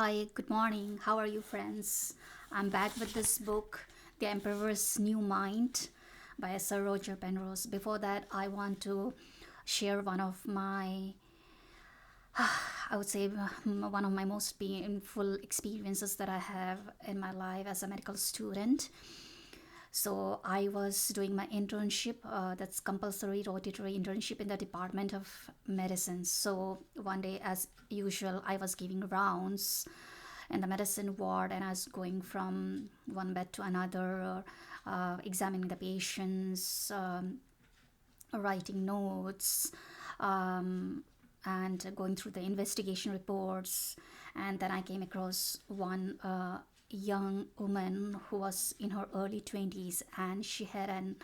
Hi, good morning. How are you, friends? I'm back with this book, The Emperor's New Mind by Sir Roger Penrose. Before that, I want to share one of my, I would say, one of my most painful experiences that I have in my life as a medical student. So I was doing my internship, that's compulsory rotatory internship in the Department of Medicine. So one day, as usual, I was giving rounds in the medicine ward, and I was going from one bed to another, examining the patients, writing notes, and going through the investigation reports. And then I came across one young woman who was in her early 20s, and she had an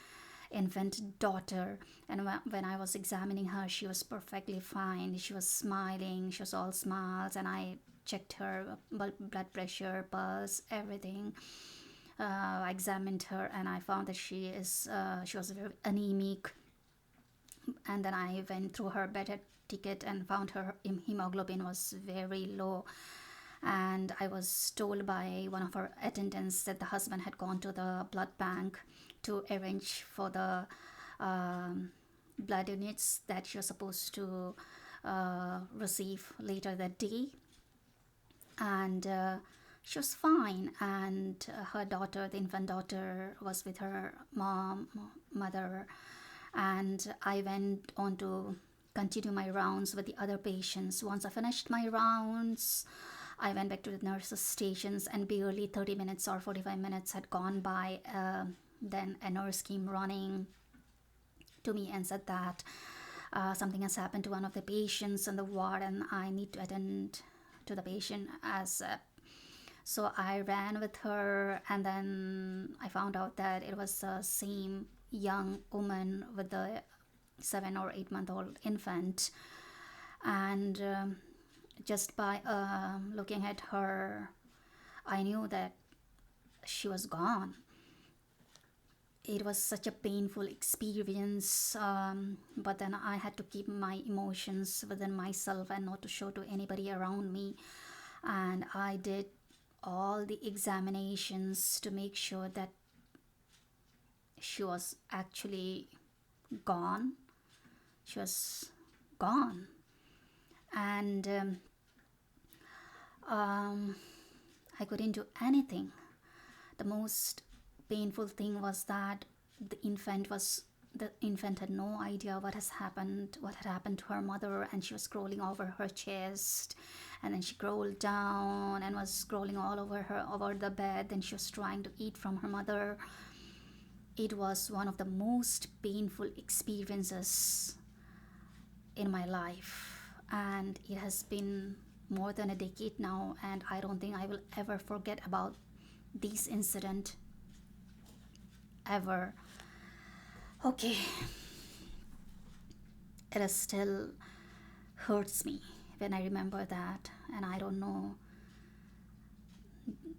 infant daughter. And when I was examining her, she was perfectly fine. She was smiling, she was all smiles, and I checked her blood pressure, pulse, everything. I examined her, and I found that she was very anemic. And then I went through her bed ticket and found her hemoglobin was very low. And I was told by one of her attendants that the husband had gone to the blood bank to arrange for the blood units that she was supposed to receive later that day. And she was fine, and her daughter, the infant daughter, was with her mother. And I went on to continue my rounds with the other patients. Once I finished my rounds, I went back to the nurses' stations, and barely 30 minutes or 45 minutes had gone by. Then a nurse came running to me and said that something has happened to one of the patients in the ward, and I need to attend to the patient as so I ran with her, and then I found out that it was the same young woman with the 7 or 8 month old infant. And just by looking at her, I knew that she was gone. It was such a painful experience, but then I had to keep my emotions within myself and not to show to anybody around me. And I did all the examinations to make sure that she was actually gone. She was gone. And I couldn't do anything. The most painful thing was that the infant had no idea what had happened to her mother, and she was crawling over her chest, and then she crawled down and was crawling all over the bed. Then she was trying to eat from her mother. It was one of the most painful experiences in my life, and it has been more than a decade now, and I don't think I will ever forget about this incident ever. Okay, it still hurts me when I remember that, and I don't know,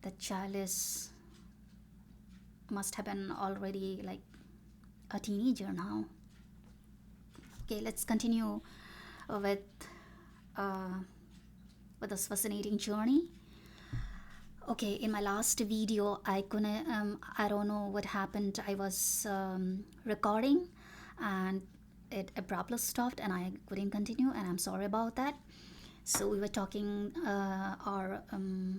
the child is must have been already like a teenager now. Okay, let's continue with uh, with this fascinating journey. Okay, in my last video, I couldn't. I don't know what happened. I was recording, and it abruptly stopped, and I couldn't continue. And I'm sorry about that. So we were talking or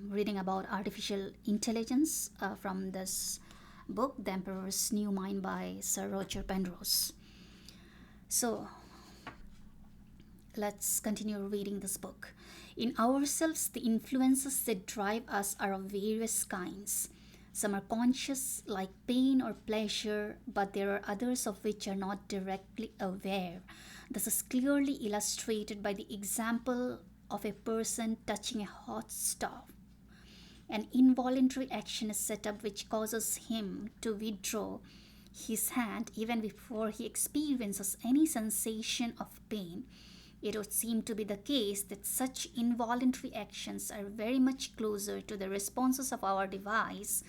reading about artificial intelligence from this book, The Emperor's New Mind by Sir Roger Penrose. So let's continue reading this book. In ourselves, the influences that drive us are of various kinds. Some are conscious, like pain or pleasure, but there are others of which are not directly aware. This is clearly illustrated by the example of a person touching a hot stove. An involuntary action is set up which causes him to withdraw his hand even before he experiences any sensation of pain. It would seem to be the case that such involuntary actions are very much closer to the responses of our device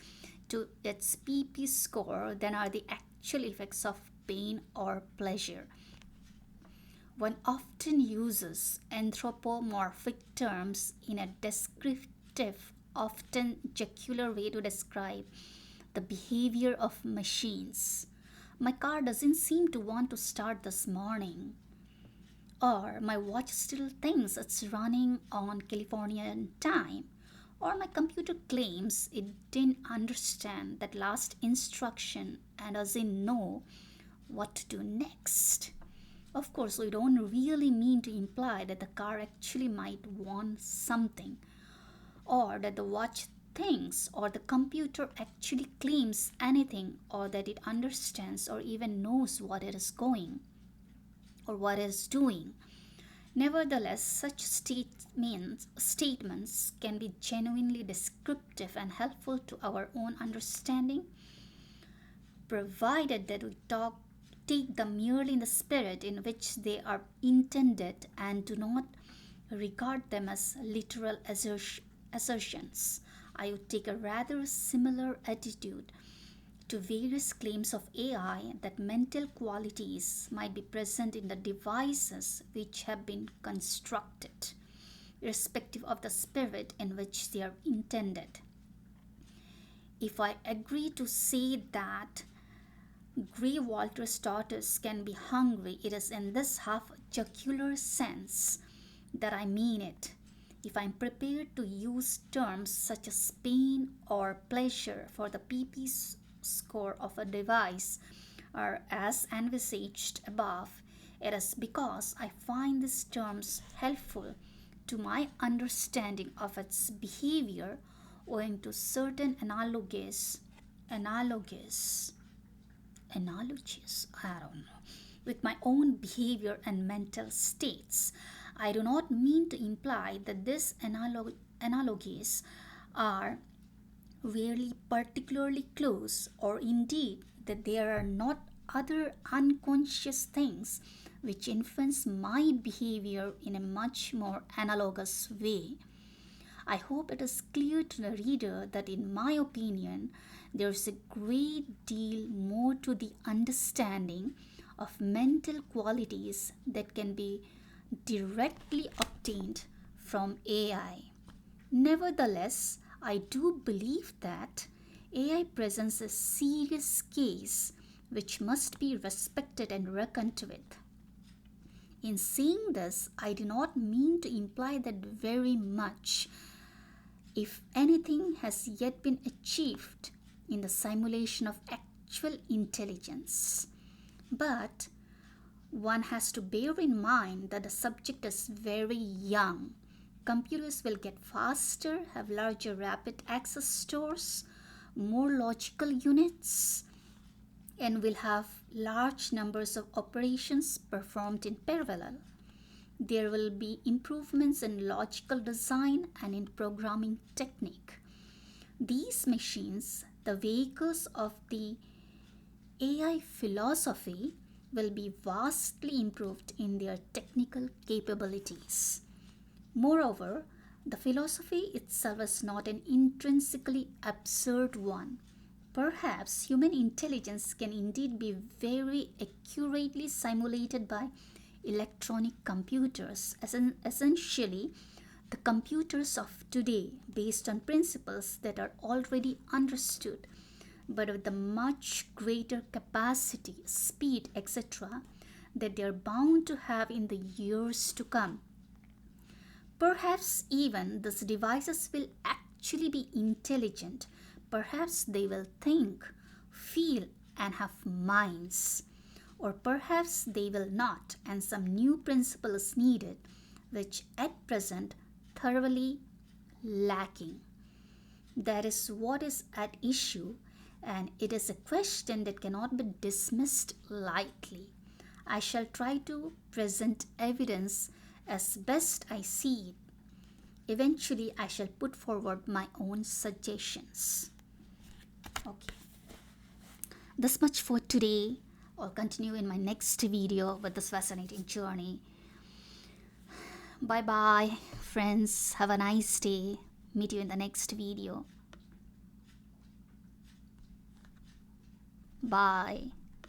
to its PP score than are the actual effects of pain or pleasure. One often uses anthropomorphic terms in a descriptive descriptive, often jocular way to describe the behavior of machines. My car doesn't seem to want to start this morning. Or my watch still thinks it's running on Californian time. Or my computer claims it didn't understand that last instruction and doesn't know what to do next. Of course, we don't really mean to imply that the car actually might want something, or that the watch thinks, or the computer actually claims anything, or that it understands or even knows what it is going or what it is doing. Nevertheless, such statements can be genuinely descriptive and helpful to our own understanding, provided that we take them merely in the spirit in which they are intended and do not regard them as literal assertions. I would take a rather similar attitude to various claims of AI that mental qualities might be present in the devices which have been constructed, irrespective of the spirit in which they are intended. If I agree to say that Grey Walter's tortoise can be hungry, it is in this half jocular sense that I mean it. If I'm prepared to use terms such as pain or pleasure for the PP score of a device or as envisaged above, it is because I find these terms helpful to my understanding of its behavior owing to certain analogies, I don't know, with my own behavior and mental states. I do not mean to imply that these analogies are really particularly close, or indeed that there are not other unconscious things which influence my behavior in a much more analogous way. I hope it is clear to the reader that, in my opinion, there is a great deal more to the understanding of mental qualities that can be directly obtained from AI. Nevertheless, I do believe that AI presents a serious case which must be respected and reckoned with. In saying this, I do not mean to imply that very much, if anything, has yet been achieved in the simulation of actual intelligence. But one has to bear in mind that the subject is very young. Computers will get faster, have larger rapid access stores, more logical units, and will have large numbers of operations performed in parallel. There will be improvements in logical design and in programming technique. These machines, the vehicles of the AI philosophy, will be vastly improved in their technical capabilities. Moreover, the philosophy itself is not an intrinsically absurd one. Perhaps human intelligence can indeed be very accurately simulated by electronic computers, essentially the computers of today, based on principles that are already understood, but with the much greater capacity, speed, etc., that they are bound to have in the years to come. Perhaps even these devices will actually be intelligent. Perhaps they will think, feel, and have minds. Or perhaps they will not, and some new principle is needed, which at present thoroughly lacking. That is what is at issue, and it is a question that cannot be dismissed lightly. I shall try to present evidence as best I see it. Eventually, I shall put forward my own suggestions. Okay, this much for today. I'll continue in my next video with this fascinating journey. Bye bye, friends. Have a nice day. Meet you in the next video. Bye.